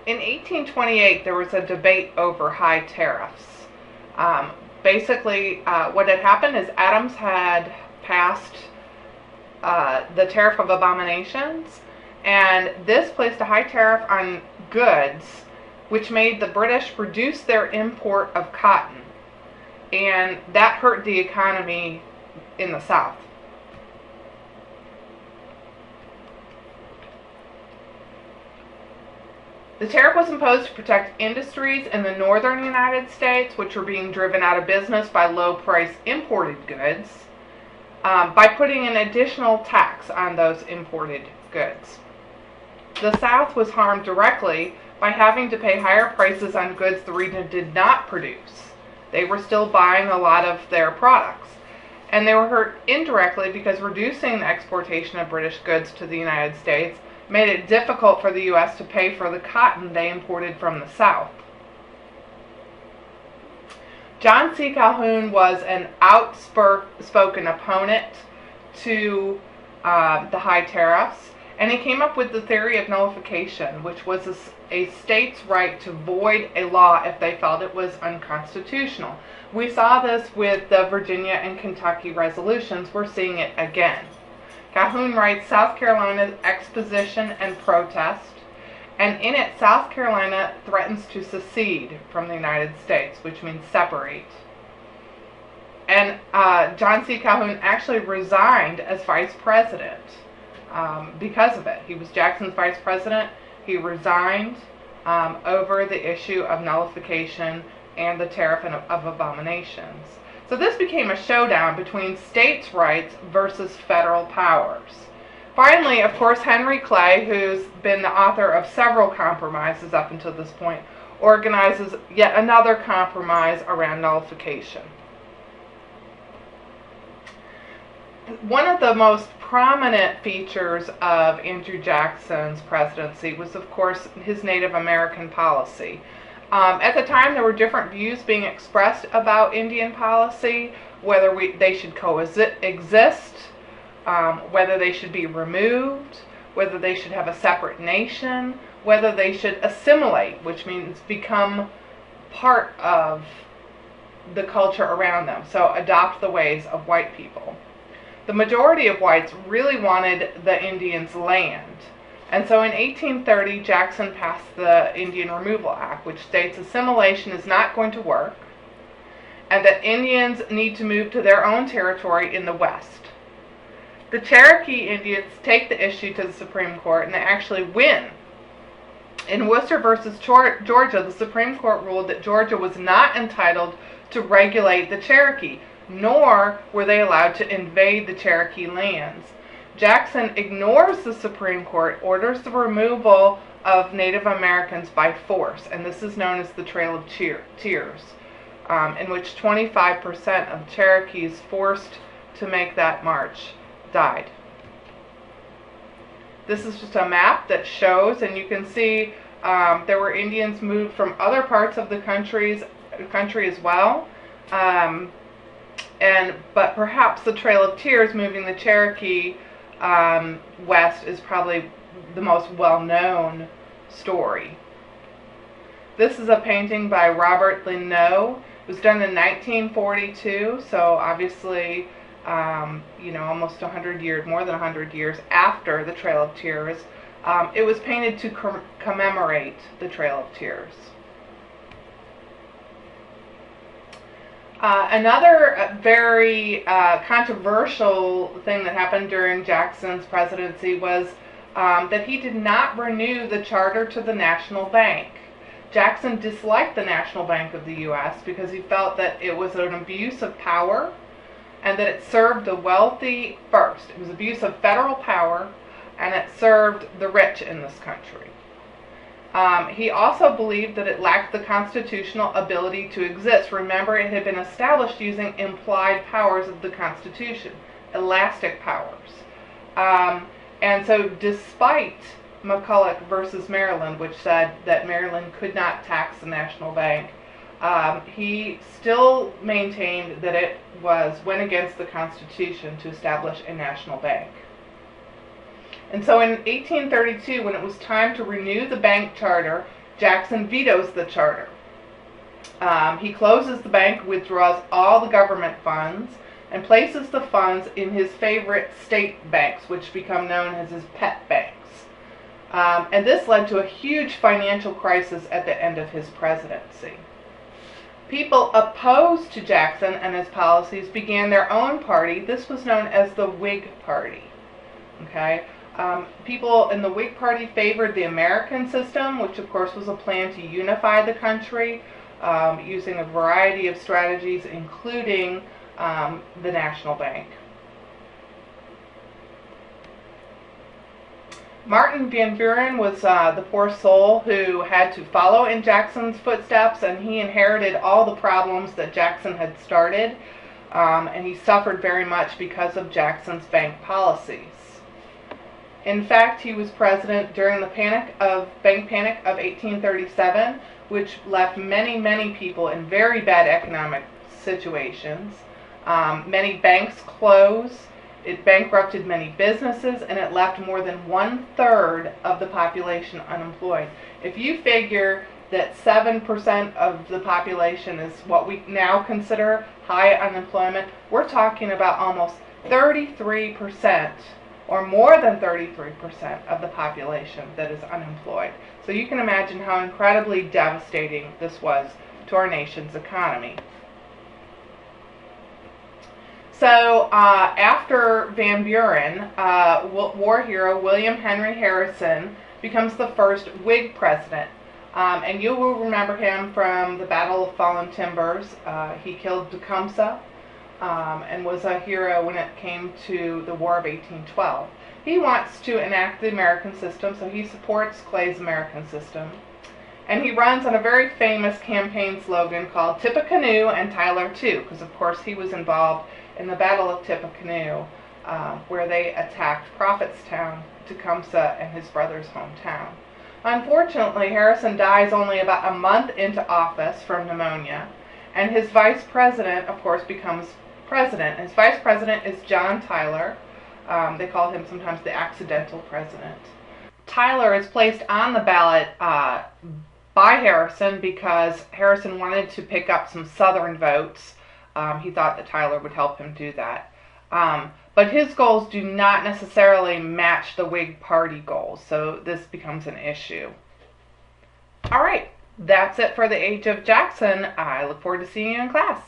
In 1828, there was a debate over high tariffs. Basically, what had happened is Adams had passed the Tariff of Abominations, and this placed a high tariff on goods, which made the British reduce their import of cotton, and that hurt the economy in the South. The tariff was imposed to protect industries in the northern United States, which were being driven out of business by low-price imported goods, by putting an additional tax on those imported goods. The South was harmed directly by having to pay higher prices on goods the region did not produce. They were still buying a lot of their products. And they were hurt indirectly because reducing the exportation of British goods to the United States made it difficult for the U.S. to pay for the cotton they imported from the South. John C. Calhoun was an outspoken opponent to the high tariffs, and he came up with the theory of nullification, which was a state's right to void a law if they felt it was unconstitutional. We saw this with the Virginia and Kentucky resolutions. We're seeing it again. Calhoun writes South Carolina's exposition and protest, and in it South Carolina threatens to secede from the United States, which means separate. And John C. Calhoun actually resigned as vice president because of it. He was Jackson's vice president. He resigned over the issue of nullification and the Tariff of Abominations. So this became a showdown between states' rights versus federal powers. Finally, of course, Henry Clay, who's been the author of several compromises up until this point, organizes yet another compromise around nullification. One of the most prominent features of Andrew Jackson's presidency was, of course, his Native American policy. At the time, there were different views being expressed about Indian policy, whether they should coexist, whether they should be removed, whether they should have a separate nation, whether they should assimilate, which means become part of the culture around them, so adopt the ways of white people. The majority of whites really wanted the Indians' land. And so in 1830, Jackson passed the Indian Removal Act, which states assimilation is not going to work, and that Indians need to move to their own territory in the West. The Cherokee Indians take the issue to the Supreme Court, and they actually win. In Worcester versus Georgia, the Supreme Court ruled that Georgia was not entitled to regulate the Cherokee, nor were they allowed to invade the Cherokee lands. Jackson ignores the Supreme Court, orders the removal of Native Americans by force, and this is known as the Trail of Tears, in which 25% of Cherokees forced to make that march died. This is just a map that shows, and you can see there were Indians moved from other parts of the country as well, but perhaps the Trail of Tears moving the Cherokee west is probably the most well-known story. This is a painting by Robert Linneau. It was done in 1942, so obviously, almost 100 years, more than 100 years after the Trail of Tears. It was painted to commemorate the Trail of Tears. Another very controversial thing that happened during Jackson's presidency was that he did not renew the charter to the National Bank. Jackson disliked the National Bank of the U.S. because he felt that it was an abuse of power and that it served the wealthy first. It was abuse of federal power, and it served the rich in this country. He also believed that it lacked the constitutional ability to exist. Remember, it had been established using implied powers of the Constitution, elastic powers. And so despite McCulloch versus Maryland, which said that Maryland could not tax the National Bank, he still maintained that it went against the Constitution to establish a national bank. And so in 1832, when it was time to renew the bank charter, Jackson vetoes the charter. He closes the bank, withdraws all the government funds, and places the funds in his favorite state banks, which become known as his pet banks. And this led to a huge financial crisis at the end of his presidency. People opposed to Jackson and his policies began their own party. This was known as the Whig Party. Okay? People in the Whig Party favored the American system, which of course was a plan to unify the country using a variety of strategies, including the National Bank. Martin Van Buren was the poor soul who had to follow in Jackson's footsteps, and he inherited all the problems that Jackson had started, and he suffered very much because of Jackson's bank policies. In fact, he was president during the bank panic of 1837, which left many, many people in very bad economic situations. Many banks closed. It bankrupted many businesses, and it left more than 1/3 of the population unemployed. If you figure that 7% of the population is what we now consider high unemployment, we're talking about almost 33%, or more than 33% of the population that is unemployed. So you can imagine how incredibly devastating this was to our nation's economy. So after Van Buren, war hero William Henry Harrison becomes the first Whig president. And you will remember him from the Battle of Fallen Timbers. He killed Tecumseh and was a hero when it came to the War of 1812. He wants to enact the American system, so he supports Clay's American system. And he runs on a very famous campaign slogan called Tippecanoe and Tyler too, because of course he was involved in the Battle of Tippecanoe, where they attacked Prophetstown, Tecumseh, and his brother's hometown. Unfortunately, Harrison dies only about a month into office from pneumonia, and his vice president, of course, becomes president. His vice president is John Tyler. They call him sometimes the accidental president. Tyler is placed on the ballot by Harrison because Harrison wanted to pick up some Southern votes. He thought that Tyler would help him do that. But his goals do not necessarily match the Whig Party goals, so this becomes an issue. All right, that's it for the Age of Jackson. I look forward to seeing you in class.